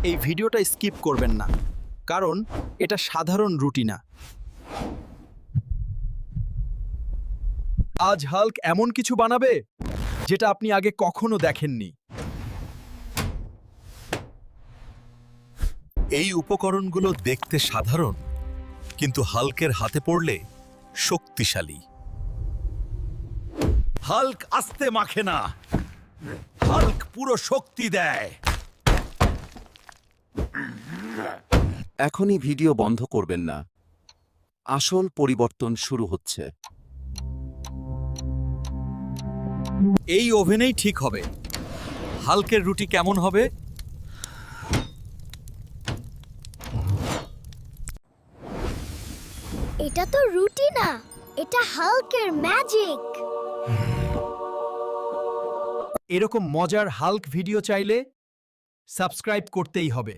এই ভিডিওটা স্কিপ করবেন না, কারণ এটা সাধারণ রুটি না। আজ হাল্ক এমন কিছু বানাবে যেটা আপনি আগে কখনো দেখেননি। এই উপকরণগুলো দেখতে সাধারণ, কিন্তু হাল্কের হাতে পড়লে শক্তিশালী। হাল্ক আস্তে মাখে না, হাল্ক পুরো শক্তি দেয়। এখনই ভিডিও বন্ধ করবেন না, আসল পরিবর্তন শুরু হচ্ছে। এই ওভেনেই ঠিক হবে। হাল্কের রুটি কেমন হবে? এটা তো রুটি না, এটা হাল্কের ম্যাজিক। এরকম মজার হাল্ক ভিডিও চাইলে সাবস্ক্রাইব করতেই হবে।